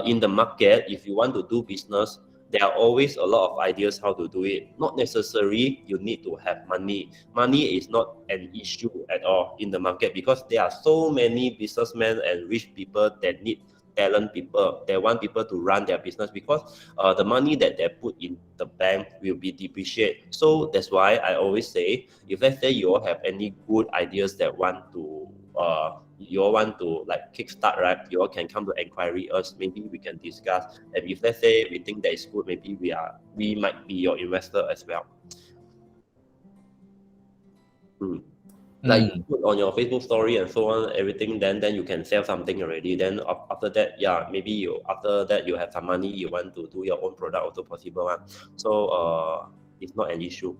in the market, if you want to do business, there are always a lot of ideas how to do it. Not necessarily you need to have money. Money is not an issue at all in the market, because there are so many businessmen and rich people that need talent people. They want people to run their business, because the money that they put in the bank will be depreciated. So that's why I always say, if let's say you all have any good ideas that want to you all want to like kickstart, right? You all can come to inquiry us. Maybe we can discuss. And if let's say we think that is good, maybe we might be your investor as well. Like you put on your Facebook story and so on, everything, then you can sell something already. Then after that, yeah, maybe after that you have some money, you want to do your own product, also possible one. So it's not an issue.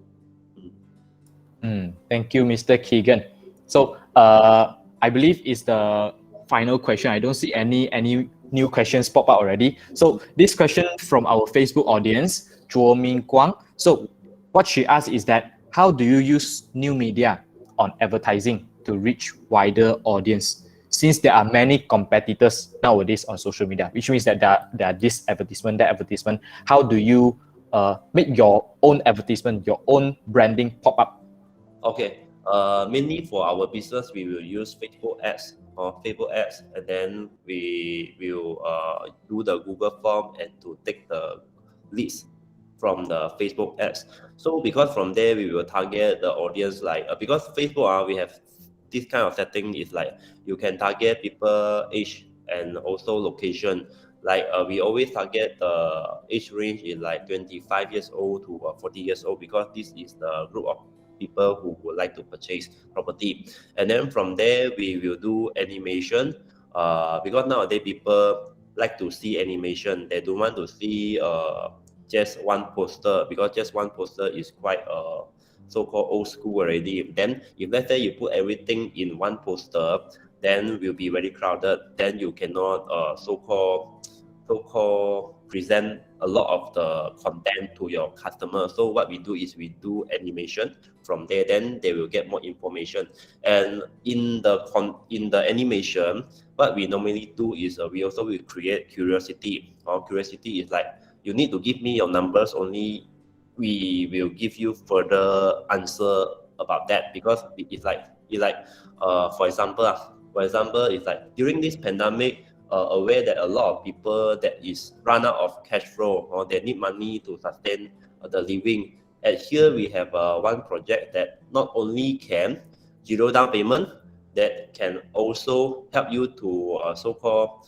Thank you, Mr. Keegan. So I believe it's the final question. I don't see any new questions pop out already. So this question from our Facebook audience, Chuo Ming Kwang. So what she asked is that, how do you use new media on advertising to reach wider audience, since there are many competitors nowadays on social media, which means that there are this advertisement, that advertisement. How do you make your own advertisement, your own branding pop up? Okay, mainly for our business, we will use Facebook ads, and then we will do the Google form and to take the leads from the Facebook ads. So because from there we will target the audience, like because Facebook we have this kind of setting is like you can target people age and also location. Like we always target the age range is like 25 years old to 40 years old, because this is the group of people who would like to purchase property. And then from there we will do animation, because nowadays people like to see animation. They don't want to see just one poster, because just one poster is quite so-called old school already. Then if let's say you put everything in one poster, then will be very crowded. Then you cannot so-called present a lot of the content to your customer. So what we do is we do animation. From there, then they will get more information. And in the animation, what we normally do is we also will create curiosity. Curiosity is like, you need to give me your numbers, only we will give you further answer about that. Because it's like for example, it's like during this pandemic, aware that a lot of people that is run out of cash flow, or they need money to sustain the living. And here we have one project that not only can zero down payment, that can also help you to so-called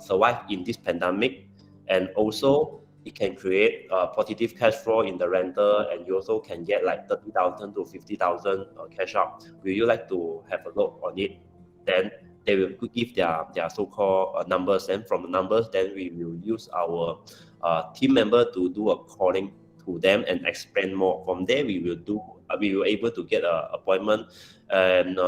survive in this pandemic. And also it can create positive cash flow in the rental, and you also can get like 30,000 to 50,000 cash out. Will you like to have a look on it? Then they will give their so-called numbers, and from the numbers, then we will use our team member to do a calling to them and explain more. From there, we will able to get an appointment, and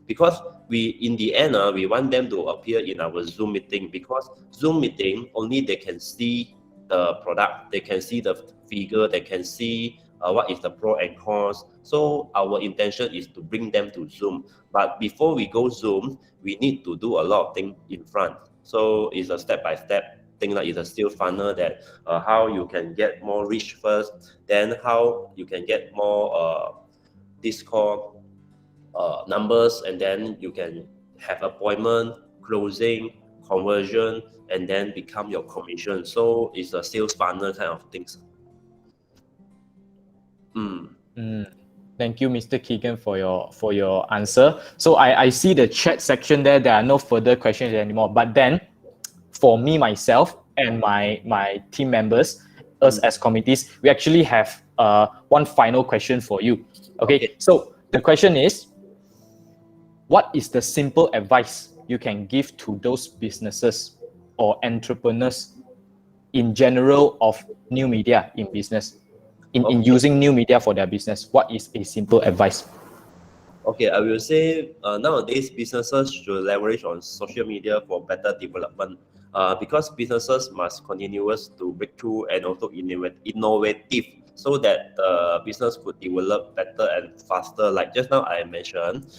because in the end, we want them to appear in our Zoom meeting, because Zoom meeting only they can see the product, they can see the figure, they can see what is the pro and cons. So our intention is to bring them to Zoom. But before we go Zoom, we need to do a lot of things in front. So it's a step-by-step thing, like it's a sales funnel, that how you can get more reach first, then how you can get more Discord numbers, and then you can have appointment, closing, conversion, and then become your commission. So it's a sales funnel kind of things. Thank you, Mr. Keegan, for your answer. So I see the chat section there. There are no further questions anymore. But then, for me, myself, and my team members, us as committees, we actually have one final question for you. Okay. So the question is, what is the simple advice you can give to those businesses or entrepreneurs in general of new media in business? In using new media for their business, what is a simple advice? Okay, I will say nowadays businesses should leverage on social media for better development, because businesses must continuous to break through and also innovative, so that the business could develop better and faster. Like just now I mentioned,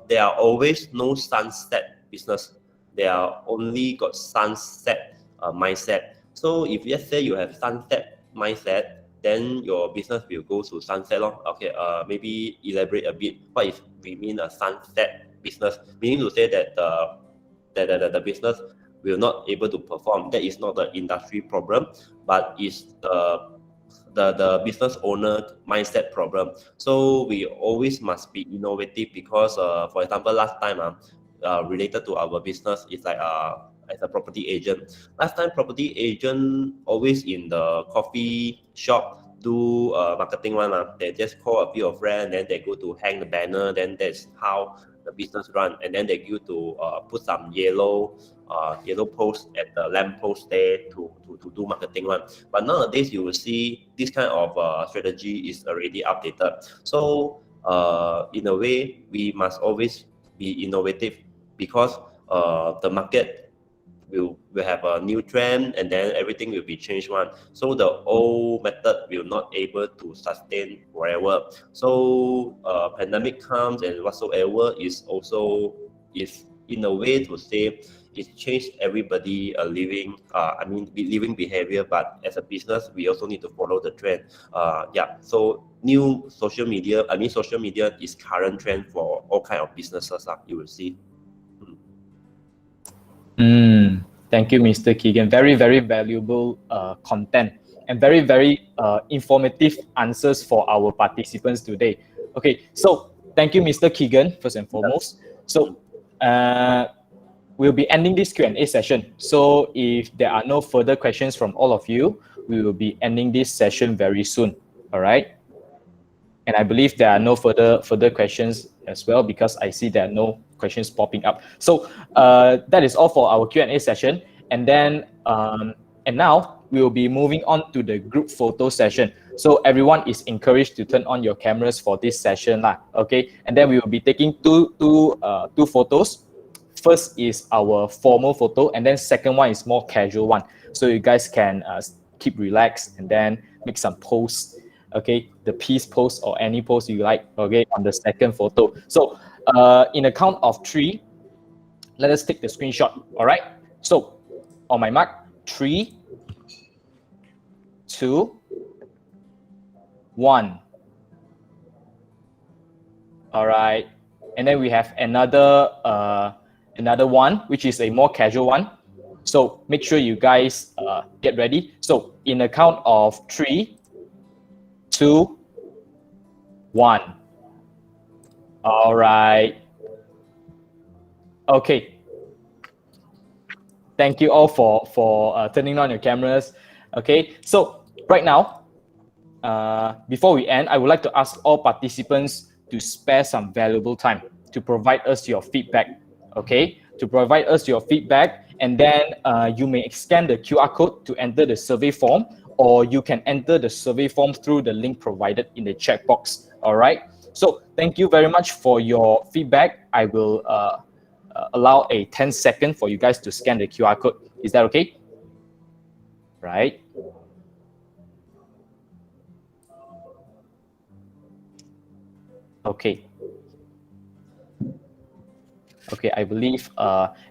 there are always no sunset business. There are only got sunset mindset. So if let's say you have sunset mindset, then your business will go to sunset. Okay, maybe elaborate a bit. What if we mean a sunset business? Meaning to say that the business will not able to perform. That is not the industry problem, but is the business owner mindset problem. So we always must be innovative, because for example, last time related to our business is like as a property agent. Last time, property agent always in the coffee shop do marketing one. They just call a few of friends, then they go to hang the banner. Then that's how the business run. And then they go to put some yellow post at the lamp post there to do marketing one. But nowadays, you will see this kind of strategy is already updated. So in a way, we must always be innovative, because the market will have a new trend, and then everything will be changed one. So the old method will not able to sustain forever. So pandemic comes and whatsoever is in a way to say it changed everybody living living behavior. But as a business, we also need to follow the trend. So new social media is current trend for all kind of businesses. You will see. Thank you, Mr. Keegan. Very, very valuable content and very, very informative answers for our participants today. Okay, so thank you, Mr. Keegan, first and foremost. So we'll be ending this Q&A session. So if there are no further questions from all of you, we will be ending this session very soon. All right. And I believe there are no further questions as well, because I see there are no questions popping up. So that is all for our Q&A session. And then and now we will be moving on to the group photo session. So everyone is encouraged to turn on your cameras for this session, okay? And then we will be taking two photos. First is our formal photo, and then second one is more casual one. So you guys can keep relaxed and then make some posts. Okay, the peace pose or any pose you like, okay, on the second photo. So in a count of 3, let us take the screenshot. All right, so on my mark, 3, 2, 1. All right, and then we have another one, which is a more casual one. So make sure you guys get ready. So in a count of 3, 2, 1. All right. Okay. Thank you all for turning on your cameras. Okay. So right now, before we end, I would like to ask all participants to spare some valuable time to provide us your feedback. Okay. To provide us your feedback, and then you may scan the QR code to enter the survey form, or you can enter the survey form through the link provided in the chat box. All right. So thank you very much for your feedback. I will allow a 10-second for you guys to scan the QR code. Is that okay? Right. Okay. Okay, I believe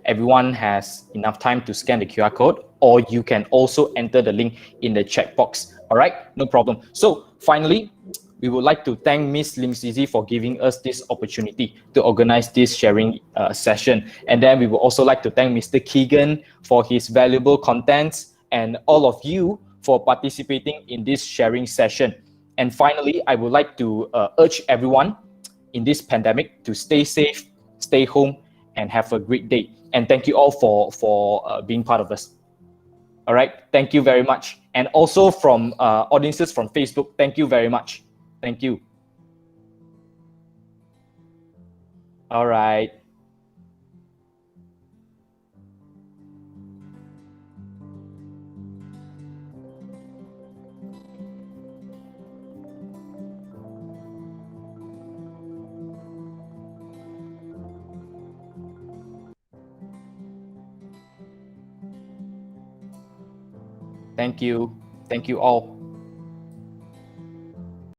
everyone has enough time to scan the QR code, or you can also enter the link in the chat box. All right, no problem. So finally, we would like to thank Ms. Lim Sisi for giving us this opportunity to organize this sharing session. And then we would also like to thank Mr. Keegan for his valuable contents and all of you for participating in this sharing session. And finally, I would like to urge everyone in this pandemic to stay safe, stay home, and have a great day. And thank you all for being part of us. All right, thank you very much. And also from audiences from Facebook, thank you very much. Thank you. All right. Thank you. Thank you all.